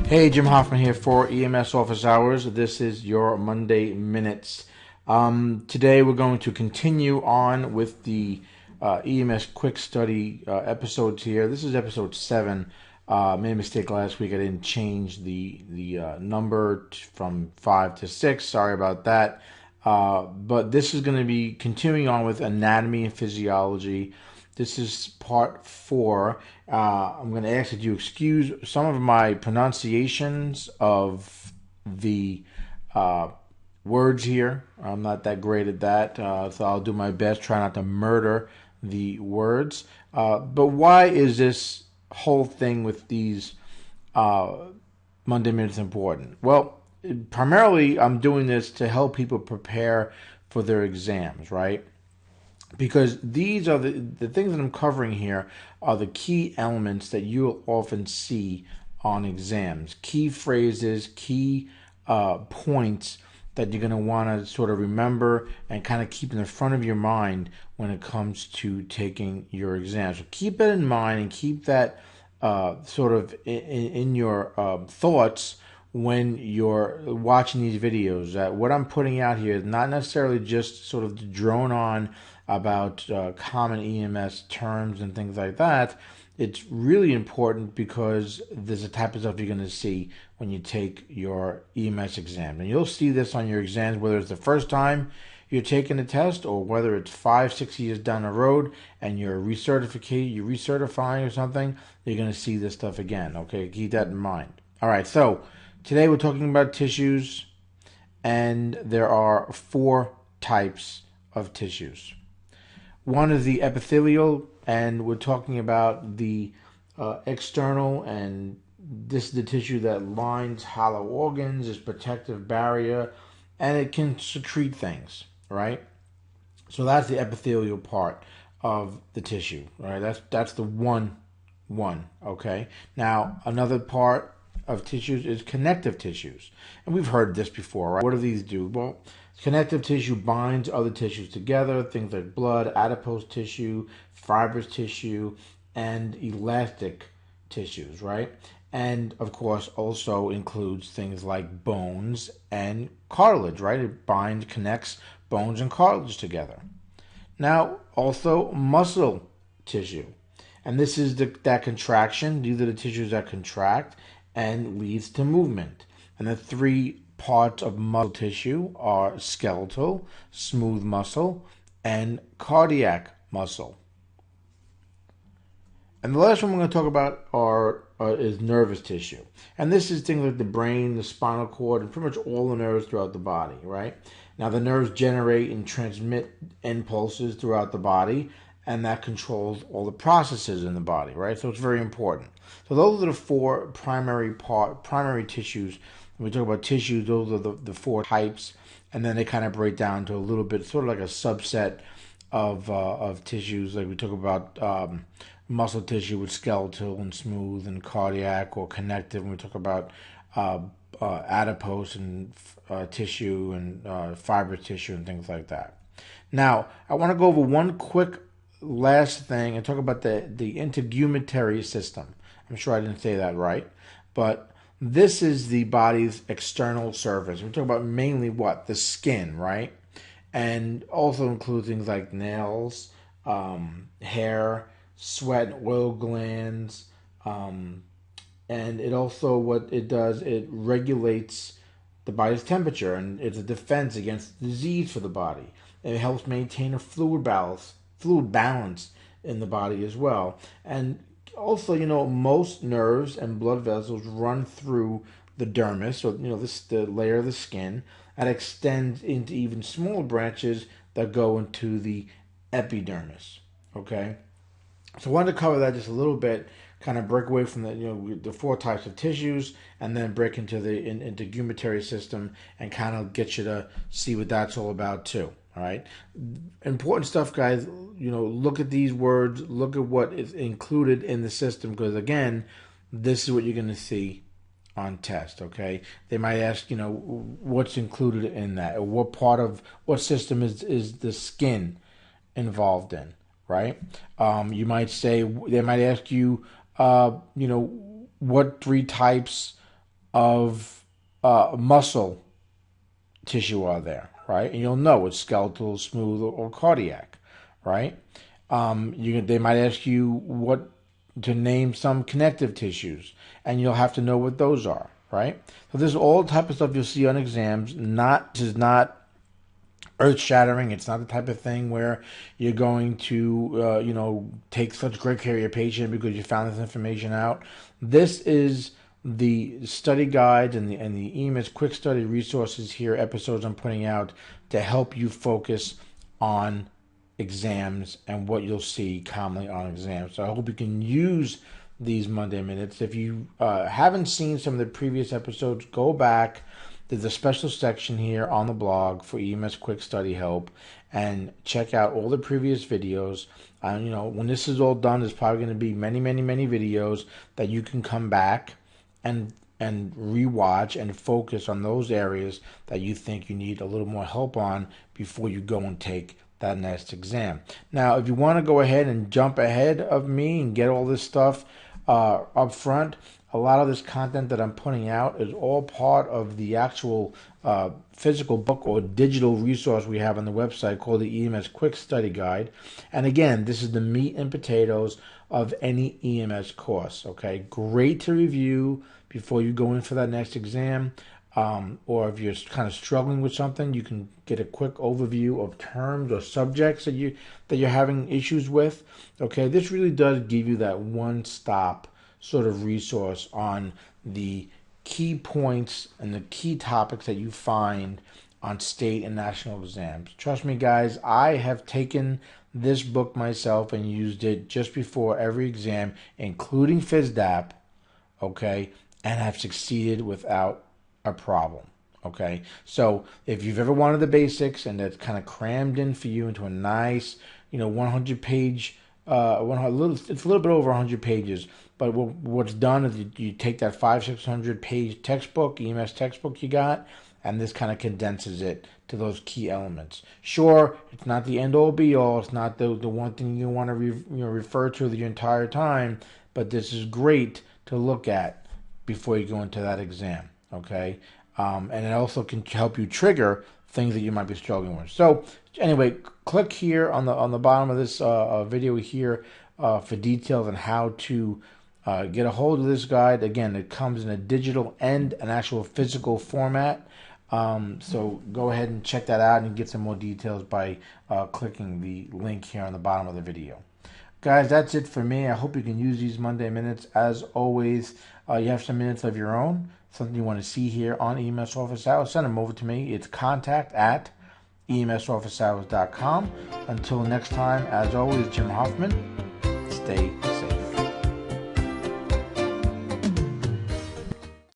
Hey, Jim Hoffman here for EMS Office Hours. This is your Monday Minutes. Today we're going to continue on with the EMS Quick Study episodes here. This is episode 7. Made a mistake last week. I didn't change the number from 5 to 6. Sorry about that. But this is going to be continuing on with anatomy and physiology. This is part 4. I'm going to ask that you excuse some of my pronunciations of the words here. I'm not that great at that, so I'll do my best. Try not to murder the words. But why is this whole thing with these Monday Minutes important? Well, primarily I'm doing this to help people prepare for their exams, right? Because these are the things that I'm covering here are the key elements that you'll often see on exams. Key phrases, key points that you're going to want to sort of remember and kind of keep in the front of your mind when it comes to taking your exam. So keep it in mind and keep that sort of in your thoughts when you're watching these videos. What I'm putting out here is not necessarily just sort of to drone on about common EMS terms and things like that. It's really important because there's a type of stuff you're going to see when you take your EMS exam. And you'll see this on your exams, whether it's the first time you're taking the test or whether it's 5-6 years down the road and you're recertifying or something, you're going to see this stuff again. Okay, keep that in mind. All right, so today we're talking about tissues, and there are 4 types of tissues. One is the epithelial, and we're talking about the external, and this is the tissue that lines hollow organs, is protective barrier, and it can secrete things, right? So that's the epithelial part of the tissue, right? That's the one, okay? Now, another part of tissues is connective tissues. And we've heard this before, right? What do these do? Well, connective tissue binds other tissues together, things like blood, adipose tissue, fibrous tissue, and elastic tissues, right? And of course also includes things like bones and cartilage, right? It connects bones and cartilage together. Now, also muscle tissue. And this is that contraction. These are the tissues that contract and leads to movement. And the 3 parts of muscle tissue are skeletal, smooth muscle, and cardiac muscle. And the last one we're going to talk about is nervous tissue. And this is things like the brain, the spinal cord, and pretty much all the nerves throughout the body, right? Now, the nerves generate and transmit impulses throughout the body, and that controls all the processes in the body, right? So it's very important. So those are the 4 primary tissues. When we talk about tissues, those are the 4 types, and then they kind of break down to a little bit, sort of like a subset of tissues. Like we talk about muscle tissue with skeletal and smooth and cardiac or connective. When we talk about adipose and tissue and fibrous tissue and things like that. Now, I want to go over one quick last thing and talk about the integumentary system. I'm sure I didn't say that right, but this is the body's external surface. We're talking about mainly what? The skin, right? And also includes things like nails, hair, sweat and oil glands, and it also, what it does, it regulates the body's temperature, and it's a defense against disease for the body. It helps maintain a fluid balance in the body as well. And also, most nerves and blood vessels run through the dermis, so the layer of the skin, that extends into even smaller branches that go into the epidermis. Okay, so I wanted to cover that just a little bit, kind of break away from the 4 types of tissues, and then break into the integumentary system and kind of get you to see what that's all about too. All right, important stuff, guys. Look at these words. Look at what is included in the system, because again, this is what you're going to see on test. Okay, they might ask, what's included in that, or what system is the skin involved in, right? They might ask you, what 3 types of muscle tissue are there, right? And you'll know it's skeletal, smooth, or cardiac, right? They might ask you what to name some connective tissues, and you'll have to know what those are, right? So this is all the type of stuff you'll see on exams. This is not earth-shattering. It's not the type of thing where you're going to, take such great care of your patient because you found this information out. This is the study guides and the EMS Quick Study resources here, episodes I'm putting out to help you focus on exams and what you'll see commonly on exams. So I hope you can use these Monday Minutes. If you haven't seen some of the previous episodes, go back. There's a special section here on the blog for EMS Quick Study Help, and check out all the previous videos. When this is all done, there's probably going to be many, many, many videos that you can come back and rewatch and focus on those areas that you think you need a little more help on before you go and take that next exam. Now, if you want to go ahead and jump ahead of me and get all this stuff up front, a lot of this content that I'm putting out is all part of the actual physical book or digital resource we have on the website called the EMS Quick Study Guide. And again, this is the meat and potatoes of any EMS course. Okay, great to review before you go in for that next exam. Or if you're kind of struggling with something, you can get a quick overview of terms or subjects that you're having issues with. Okay, this really does give you that one-stop sort of resource on the key points and the key topics that you find on state and national exams. Trust me, guys, I have taken this book myself and used it just before every exam, including FISDAP, okay, and have succeeded without a problem. Okay, so if you've ever wanted the basics and that's kind of crammed in for you into a nice, 100-page, it's a little bit over 100 pages. But what's done is you take that 500-600 page textbook, EMS textbook you got, and this kind of condenses it to those key elements. Sure, it's not the end-all be-all. It's not the one thing you want to refer to the entire time, but this is great to look at before you go into that exam. Okay, and it also can help you trigger things that you might be struggling with. So anyway, click here on the bottom of this video here for details on how to get a hold of this guide. Again, it comes in a digital and an actual physical format. So go ahead and check that out and get some more details by clicking the link here on the bottom of the video. Guys, that's it for me. I hope you can use these Monday Minutes. As always, you have some minutes of your own, something you want to see here on EMS Office Hours, send them over to me. It's contact@emsofficehours.com. Until next time, as always, Jim Hoffman, stay safe.